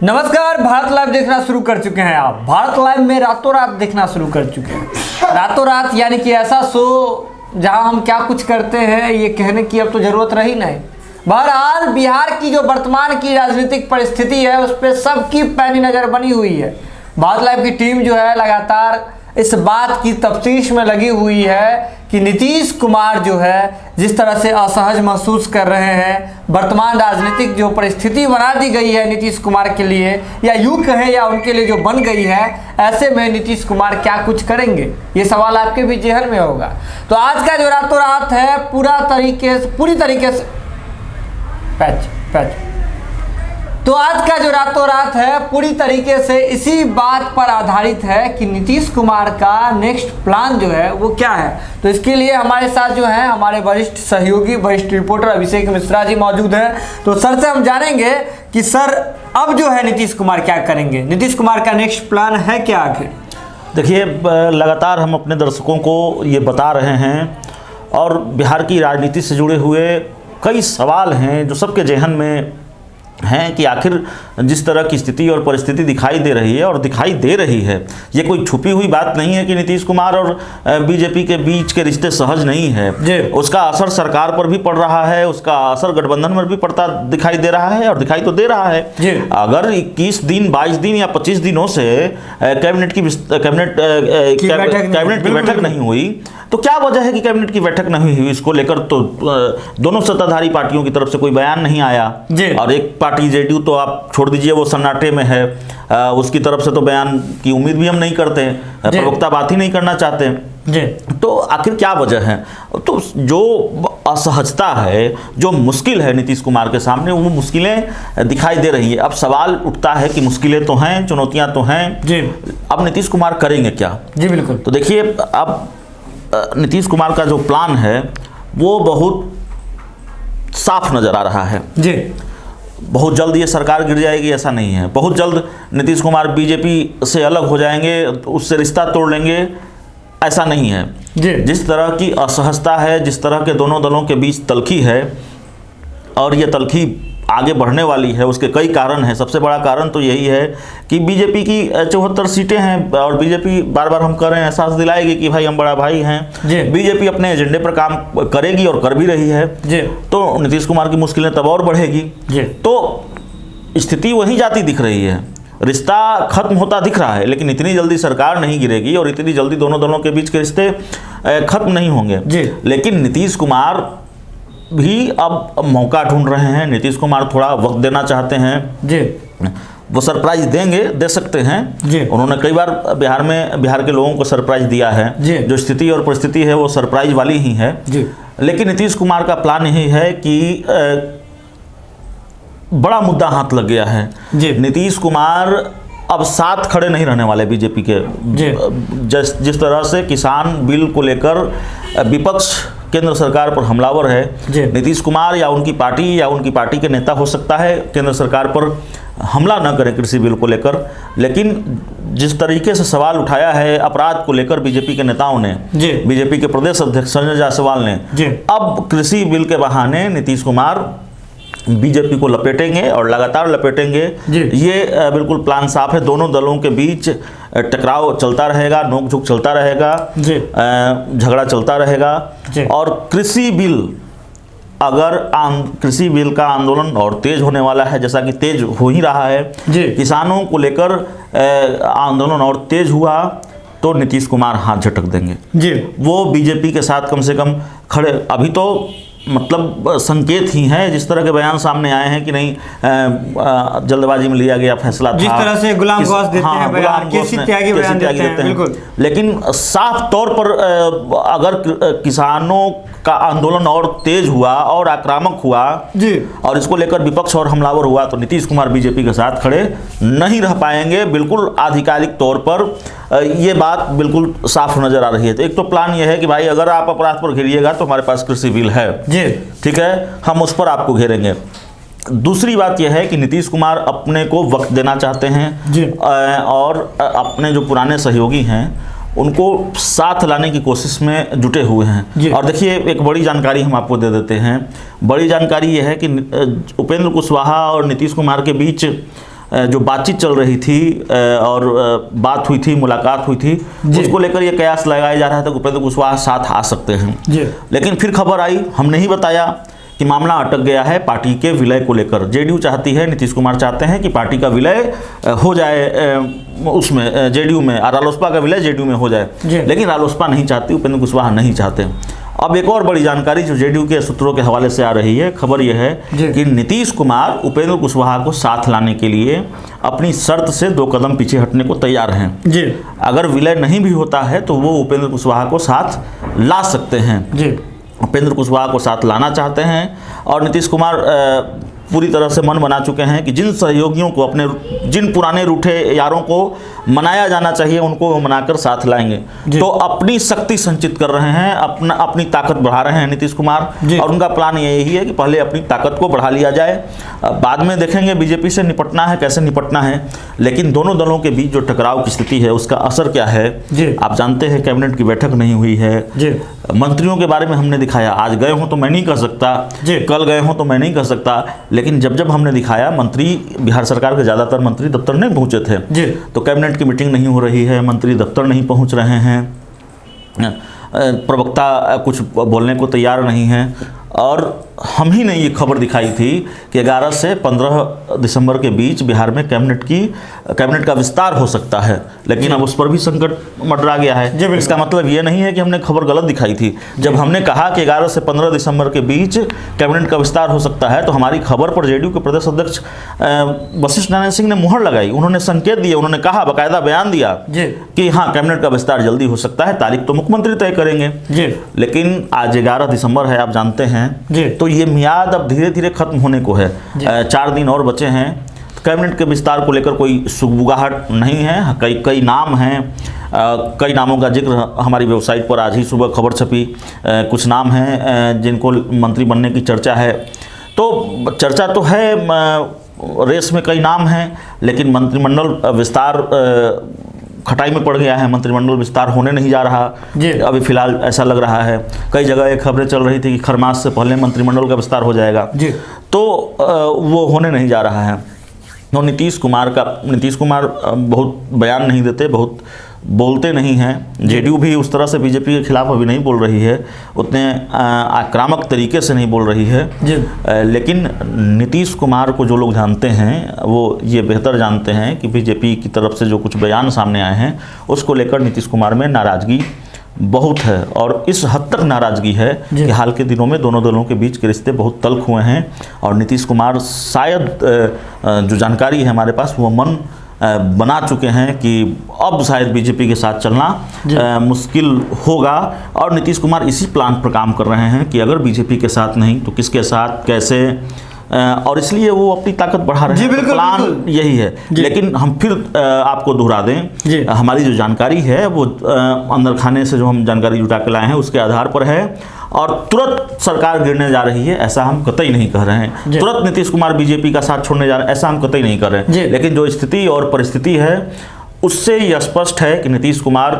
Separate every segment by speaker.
Speaker 1: नमस्कार, भारत लाइव देखना शुरू कर चुके हैं आप। भारत लाइव में रातों रात देखना शुरू कर चुके हैं। रातों रात यानी कि ऐसा शो जहां हम क्या कुछ करते हैं ये कहने की अब तो जरूरत रही नहीं। बहरहाल बिहार की जो वर्तमान की राजनीतिक परिस्थिति है उस पर सबकी पैनी नज़र बनी हुई है। भारत लाइव की टीम जो है लगातार इस बात की तफ्तीश में लगी हुई है कि नीतीश कुमार जो है जिस तरह से असहज महसूस कर रहे हैं, वर्तमान राजनीतिक जो परिस्थिति बना दी गई है नीतीश कुमार के लिए या यूँ कहें या उनके लिए जो बन गई है, ऐसे में नीतीश कुमार क्या कुछ करेंगे, ये सवाल आपके भी जेहन में होगा। तो आज का जो रातों रात है पूरी तरीके से तो आज का जो रातों रात है पूरी तरीके से इसी बात पर आधारित है कि नीतीश कुमार का नेक्स्ट प्लान जो है वो क्या है। तो इसके लिए हमारे साथ जो है हमारे वरिष्ठ सहयोगी वरिष्ठ रिपोर्टर अभिषेक मिश्रा जी मौजूद हैं। तो सर से हम जानेंगे कि सर अब जो है नीतीश कुमार क्या करेंगे, नीतीश कुमार का नेक्स्ट प्लान है क्या आखिर।
Speaker 2: देखिए, लगातार हम अपने दर्शकों को ये बता रहे हैं और बिहार की राजनीति से जुड़े हुए कई सवाल हैं जो सबके जेहन में हैं कि आखिर जिस तरह की स्थिति और परिस्थिति दिखाई दे रही है और दिखाई दे रही है, ये कोई छुपी हुई बात नहीं है कि नीतीश कुमार और बीजेपी के बीच के रिश्ते सहज नहीं है। उसका असर सरकार पर भी पड़ रहा है, उसका असर गठबंधन पर भी पड़ता दिखाई दे रहा है और दिखाई तो दे रहा है। अगर 21 दिन 22 दिन या 25 दिनों से कैबिनेट की बैठक नहीं हुई तो क्या वजह है कि कैबिनेट की बैठक नहीं हुई, इसको लेकर तो दोनों सत्ताधारी पार्टियों की तरफ से कोई बयान नहीं आया। और एक पार्टी जेडीयू तो आप छोड़ दीजिए, वो सन्नाटे में है, उसकी तरफ से तो बयान की उम्मीद भी हम नहीं करते, प्रवक्ता बात ही नहीं करना चाहते। तो आखिर क्या वजह है? तो जो असहजता है, जो मुश्किल है नीतीश कुमार के सामने, वो मुश्किलें दिखाई दे रही है। अब सवाल उठता है कि मुश्किलें तो हैं, चुनौतियां तो हैं, अब नीतीश कुमार करेंगे क्या? जी बिल्कुल। तो देखिए, अब नीतीश कुमार का जो प्लान है वो बहुत साफ नजर आ रहा है। जी, बहुत जल्द ये सरकार गिर जाएगी ऐसा नहीं है, बहुत जल्द नीतीश कुमार बीजेपी से अलग हो जाएंगे, उससे रिश्ता तोड़ लेंगे ऐसा नहीं है। जी, जिस तरह की असहजता है, जिस तरह के दोनों दलों के बीच तल्खी है और ये तल्खी आगे बढ़ने वाली है, उसके कई कारण हैं। सबसे बड़ा कारण तो यही है कि बीजेपी की 74 सीटें हैं और बीजेपी बार बार हम कह रहे हैं, एहसास दिलाएगी कि भाई हम बड़ा भाई हैं। बीजेपी अपने एजेंडे पर काम करेगी और कर भी रही है, तो नीतीश कुमार की मुश्किलें तब और बढ़ेगी। तो स्थिति वहीं जाती दिख रही है, रिश्ता खत्म होता दिख रहा है, लेकिन इतनी जल्दी सरकार नहीं गिरेगी और इतनी जल्दी दोनों दलों के बीच के रिश्ते खत्म नहीं होंगे। लेकिन नीतीश कुमार भी अब मौका ढूंढ रहे हैं, नीतीश कुमार थोड़ा वक्त देना चाहते हैं। वो सरप्राइज दे सकते हैं। उन्होंने कई बार बिहार के लोगों को सरप्राइज दिया है। जो स्थिति और परिस्थिति है वो सरप्राइज वाली ही है। लेकिन नीतीश कुमार का प्लान यही है कि बड़ा मुद्दा हाथ लग गया है। नीतीश कुमार अब साथ खड़े नहीं रहने वाले बीजेपी के। जिस तरह से किसान बिल को लेकर विपक्ष केंद्र सरकार पर हमलावर है, नीतीश कुमार या उनकी पार्टी के नेता हो सकता है केंद्र सरकार पर हमला न करें कृषि बिल को लेकर, लेकिन जिस तरीके से सवाल उठाया है अपराध को लेकर बीजेपी के नेताओं ने, बीजेपी के प्रदेश अध्यक्ष संजय जायसवाल ने, अब कृषि बिल के बहाने नीतीश कुमार बीजेपी को लपेटेंगे और लगातार लपेटेंगे। ये बिल्कुल प्लान साफ है। दोनों दलों के बीच टकराव चलता रहेगा, नोकझोंक चलता रहेगा, झगड़ा चलता रहेगा। और कृषि बिल का आंदोलन और तेज होने वाला है, जैसा कि तेज हो ही रहा है। किसानों को लेकर आंदोलन और तेज हुआ तो नीतीश कुमार हाथ झटक देंगे। वो बीजेपी के साथ कम से कम खड़े, अभी तो मतलब संकेत ही है, जिस तरह के बयान सामने आए हैं कि नहीं जल्दबाजी में लिया गया फैसला था,
Speaker 1: जिस तरह से गुलाम गौस देते हैं बयान, केसी त्यागी बयान देते हैं, बिल्कुल।
Speaker 2: लेकिन साफ तौर पर अगर किसानों का आंदोलन और तेज हुआ और आक्रामक हुआ और इसको लेकर विपक्ष और हमलावर हुआ तो नीतीश कुमार बीजेपी के साथ खड़े नहीं रह पाएंगे। बिल्कुल आधिकारिक तौर पर ये बात बिल्कुल साफ नजर आ रही है। तो एक तो प्लान ये है कि भाई अगर आप अपराध पर घेरिएगा तो हमारे पास कृषि बिल है, ठीक है, हम उस पर आपको घेरेंगे। दूसरी बात यह है कि नीतीश कुमार अपने को वक्त देना चाहते हैं और अपने जो पुराने सहयोगी हैं उनको साथ लाने की कोशिश में जुटे हुए हैं। और देखिए, एक बड़ी जानकारी हम आपको दे देते हैं। बड़ी जानकारी यह है कि उपेंद्र कुशवाहा और नीतीश कुमार के बीच जो बातचीत चल रही थी और बात हुई थी, मुलाकात हुई थी, उसको लेकर ये कयास लगाया जा रहा था कि उपेंद्र कुशवाहा साथ आ सकते हैं। लेकिन फिर खबर आई, हमने ही बताया कि मामला अटक गया है पार्टी के विलय को लेकर। जेडीयू चाहती है, नीतीश कुमार चाहते हैं कि पार्टी का विलय हो जाए उसमें, जेडीयू में, और रालोसपा का विलय जेडीयू में हो जाए। लेकिन रालोसपा नहीं चाहती, उपेंद्र कुशवाहा नहीं चाहते। अब एक और बड़ी जानकारी जो जेडीयू के सूत्रों के हवाले से आ रही है, खबर यह है कि नीतीश कुमार उपेंद्र कुशवाहा को साथ लाने के लिए अपनी शर्त से 2 कदम पीछे हटने को तैयार हैं। अगर विलय नहीं भी होता है तो वो उपेंद्र कुशवाहा को साथ ला सकते हैं। उपेंद्र कुशवाहा को साथ लाना चाहते हैं और नीतीश कुमार पूरी तरह से मन बना चुके हैं कि जिन सहयोगियों को, अपने जिन पुराने रूठे यारों को मनाया जाना चाहिए, उनको मनाकर साथ लाएंगे। तो अपनी शक्ति संचित कर रहे हैं, अपनी ताकत बढ़ा रहे हैं नीतीश कुमार, और उनका प्लान यही है कि पहले अपनी ताकत को बढ़ा लिया जाए, बाद में देखेंगे बीजेपी से निपटना है, कैसे निपटना है। लेकिन दोनों दलों के बीच जो टकराव की स्थिति है उसका असर क्या है, आप जानते हैं कैबिनेट की बैठक नहीं हुई है। मंत्रियों के बारे में हमने दिखाया, आज गए हों तो मैं नहीं कह सकता, कल गए हों तो मैं नहीं कह सकता, लेकिन जब हमने दिखाया, मंत्री, बिहार सरकार के ज़्यादातर मंत्री दफ्तर नहीं पहुंचे थे। तो कैबिनेट की मीटिंग नहीं हो रही है, मंत्री दफ्तर नहीं पहुंच रहे हैं, प्रवक्ता कुछ बोलने को तैयार नहीं है। और हम ही ने ये खबर दिखाई थी कि 11 से 15 दिसंबर के बीच बिहार में कैबिनेट का विस्तार हो सकता है, लेकिन अब उस पर भी संकट मंडरा गया है। इसका मतलब ये नहीं है कि हमने खबर गलत दिखाई थी। जब हमने कहा कि 11 से 15 दिसंबर के बीच कैबिनेट का विस्तार हो सकता है, तो हमारी खबर पर जेडीयू के प्रदेश अध्यक्ष वशिष्ठ नारायण सिंह ने मुहर लगाई। उन्होंने संकेत दिए, उन्होंने कहा, बाकायदा बयान दिया कि हाँ, कैबिनेट का विस्तार जल्दी हो सकता है, तारीख तो मुख्यमंत्री तय करेंगे। लेकिन आज 11 दिसंबर है, आप जानते हैं, तो ये मियाद अब धीरे धीरे खत्म होने को है। 4 दिन और बचे हैं। कैबिनेट के विस्तार को लेकर कोई सुगबुगाहट नहीं है। कई नाम हैं, कई नामों का जिक्र हमारी वेबसाइट पर आज ही सुबह खबर छपी। कुछ नाम हैं जिनको मंत्री बनने की चर्चा है। तो चर्चा तो है, रेस में कई नाम हैं, लेकिन मंत्रिमंडल विस्तार खटाई में पड़ गया है। मंत्रिमंडल विस्तार होने नहीं जा रहा अभी फिलहाल, ऐसा लग रहा है। कई जगह ये खबरें चल रही थी कि खरमास से पहले मंत्रिमंडल का विस्तार हो जाएगा, तो वो होने नहीं जा रहा है। तो नीतीश कुमार बहुत बयान नहीं देते, बहुत बोलते नहीं हैं। जेडीयू भी उस तरह से बीजेपी के खिलाफ अभी नहीं बोल रही है, उतने आक्रामक तरीके से नहीं बोल रही है। लेकिन नीतीश कुमार को जो लोग जानते हैं वो ये बेहतर जानते हैं कि बीजेपी की तरफ से जो कुछ बयान सामने आए हैं उसको लेकर नीतीश कुमार में नाराज़गी बहुत है। और इस हद तक नाराज़गी है कि हाल के दिनों में दोनों दलों के बीच के रिश्ते बहुत तल्ख हुए हैं। और नीतीश कुमार शायद, जो जानकारी है हमारे पास, वो मन बना चुके हैं कि अब शायद बीजेपी के साथ चलना मुश्किल होगा। और नीतीश कुमार इसी प्लान पर काम कर रहे हैं कि अगर बीजेपी के साथ नहीं तो किसके साथ, कैसे, और इसलिए वो अपनी ताकत बढ़ा रहे हैं। तो प्लान यही है। लेकिन हम फिर आपको दोहरा दें, हमारी जो जानकारी है वो अंदर खाने से जो हम जानकारी जुटा के लाए हैं उसके आधार पर है, और तुरंत सरकार गिरने जा रही है ऐसा हम कतई नहीं कह रहे हैं। तुरंत नीतीश कुमार बीजेपी का साथ छोड़ने जा रहे हैं ऐसा हम कतई नहीं कर रहे हैं। लेकिन जो स्थिति और परिस्थिति है उससे यह स्पष्ट है कि नीतीश कुमार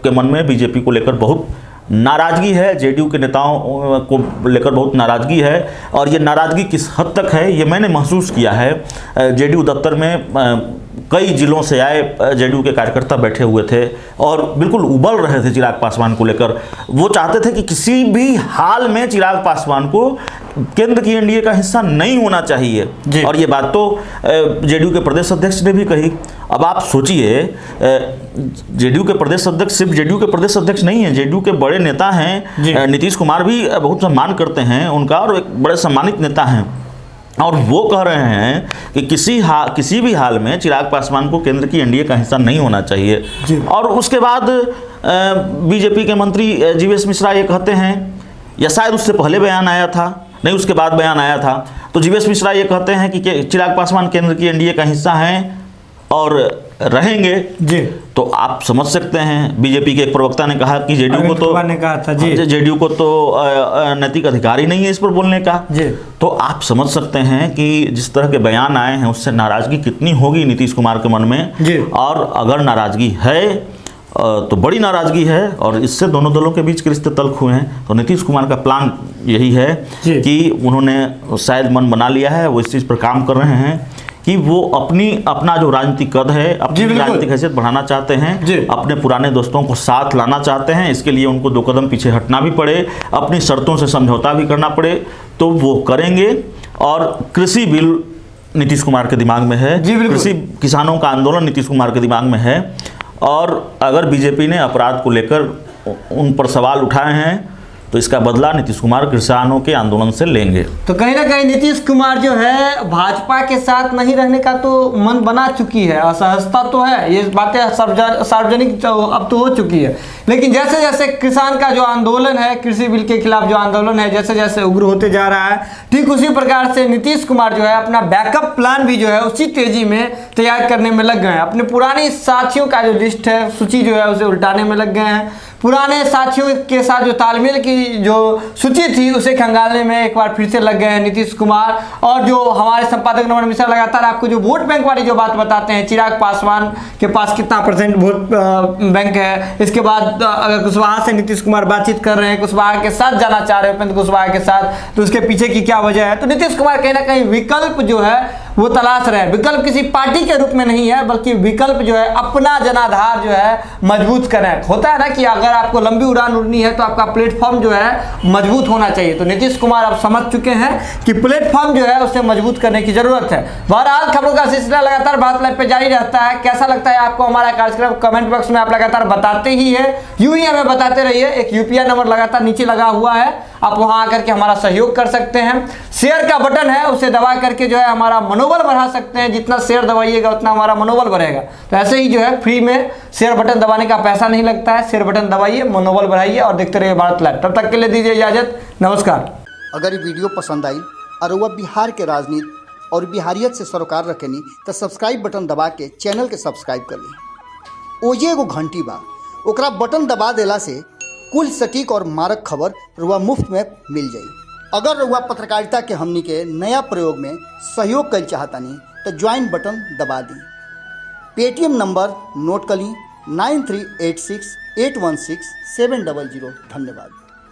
Speaker 2: के मन में बीजेपी को लेकर बहुत नाराज़गी है, जेडीयू के नेताओं को लेकर बहुत नाराज़गी है। और ये नाराज़गी किस हद तक है ये मैंने महसूस किया है। जेडीयू दफ्तर में कई जिलों से आए जेडीयू के कार्यकर्ता बैठे हुए थे और बिल्कुल उबल रहे थे चिराग पासवान को लेकर। वो चाहते थे कि किसी भी हाल में चिराग पासवान को केंद्र की एनडीए का हिस्सा नहीं होना चाहिए। और ये बात तो जेडीयू के प्रदेश अध्यक्ष ने भी कही। अब आप सोचिए, जेडीयू के प्रदेश अध्यक्ष सिर्फ जेडीयू के प्रदेश अध्यक्ष नहीं है, जेडीयू के बड़े नेता हैं। नीतीश कुमार भी बहुत सम्मान करते हैं उनका और एक बड़े सम्मानित नेता हैं। और वो कह रहे हैं कि किसी भी हाल में चिराग पासवान को केंद्र की एनडीए का हिस्सा नहीं होना चाहिए। और उसके बाद बीजेपी के मंत्री जीवेश मिश्रा ये कहते हैं, या शायद उससे पहले बयान आया था, नहीं उसके बाद बयान आया था, तो जीवेश मिश्रा ये कहते हैं कि चिराग पासवान केंद्र की एनडीए का हिस्सा हैं और रहेंगे। तो आप समझ सकते हैं, बीजेपी के एक प्रवक्ता ने कहा कि जेडीयू को तो नैतिक अधिकार ही नहीं है इस पर बोलने का। तो आप समझ सकते हैं कि जिस तरह के बयान आए हैं उससे नाराज़गी कितनी होगी नीतीश कुमार के मन में। और अगर नाराज़गी है तो बड़ी नाराज़गी है और इससे दोनों दलों के बीच के रिश्ते तल्ख हुए हैं। तो नीतीश कुमार का प्लान यही है कि उन्होंने शायद मन बना लिया है, वो इस चीज़ पर काम कर रहे हैं कि वो अपना जो राजनीतिक कद है, अपनी राजनीतिक हैसियत बढ़ाना चाहते हैं, अपने पुराने दोस्तों को साथ लाना चाहते हैं। इसके लिए उनको 2 कदम पीछे हटना भी पड़े, अपनी शर्तों से समझौता भी करना पड़े तो वो करेंगे। और कृषि बिल नीतीश कुमार के दिमाग में है, कृषि किसानों का आंदोलन नीतीश कुमार के दिमाग में है। और अगर बीजेपी ने अपराध को लेकर उन पर सवाल उठाए हैं तो इसका बदला नीतीश कुमार किसानों के आंदोलन से लेंगे।
Speaker 1: तो कहीं ना कहीं नीतीश कुमार जो है भाजपा के साथ नहीं रहने का तो मन बना चुकी है, असहजता तो है, ये बातें सार्वजनिक अब तो हो चुकी है। लेकिन जैसे जैसे किसान का जो आंदोलन है, कृषि बिल के खिलाफ जो आंदोलन है, जैसे जैसे उग्र होते जा रहा है, ठीक उसी प्रकार से नीतीश कुमार जो है अपना बैकअप प्लान भी जो है उसी तेजी में तैयार करने में लग गए हैं। अपने पुराने साथियों का जो लिस्ट है, सूची जो है उसे उल्टाने में लग गए हैं। पुराने साथियों के साथ जो तालमेल की जो सूची थी उसे खंगालने में एक बार फिर से लग गए हैं नीतीश कुमार। और जो हमारे संपादक नमन मिश्रा लगातार आपको जो वोट बैंक वाली जो बात बताते हैं, चिराग पासवान के पास कितना % वोट बैंक है, इसके बाद अगर कुशवाहा से नीतीश कुमार बातचीत कर रहे हैं, कुशवाहा के साथ जाना चाह रहे हैं, उपेंद्र कुशवाहा के साथ, तो उसके पीछे की क्या वजह है। तो नीतीश कुमार कहीं ना कहीं विकल्प जो है वो तलाश रहे हैं। विकल्प किसी पार्टी के रूप में नहीं है, बल्कि विकल्प जो है अपना जनाधार जो है मजबूत करें। होता है ना कि अगर आपको लंबी उड़ान उड़नी है तो आपका प्लेटफॉर्म जो है मजबूत होना चाहिए। तो नीतीश कुमार अब समझ चुके हैं कि प्लेटफॉर्म जो है उसे मजबूत करने की जरूरत है। बहरहाल खबरों का सिलसिला लगातार भारत लाइव पे जारी रहता है। कैसा लगता है आपको हमारा कार्यक्रम, कमेंट बॉक्स में आप लगातार बताते ही है, यूं ही हमें बताते रहिए। एक यूपीआई नंबर लगातार नीचे लगा हुआ है, आप वहां आकर के हमारा सहयोग कर सकते हैं। शेयर का बटन है उसे दबा करके जो है हमारा मनोबल बढ़ा सकते हैं। जितना शेयर दबाइएगा उतना हमारा मनोबल बढ़ेगा। तो ऐसे ही जो है फ्री में शेयर बटन दबाने का पैसा नहीं लगता है, शेयर बटन दबाइए, मनोबल बढ़ाइए और देखते रहिए भारत लाइव। तब तक के लिए दीजिए इजाजत, नमस्कार।
Speaker 3: अगर ये वीडियो पसंद आई और वह बिहार के राजनीति और बिहारियत से सरोकार रखेनी तो सब्सक्राइब बटन दबा के चैनल के सब्सक्राइब कर ली। ओजे एगो घंटी बा, ओकरा बटन दबा देला से कुल सटीक और मारक खबर रुआ मुफ्त में मिल जाई। अगर रुआ पत्रकारिता के हमनी के नया प्रयोग में सहयोग कर चाहतानी तो ज्वाइन बटन दबा दी। पेटीएम नंबर नोट कर ली 9386816700। धन्यवाद।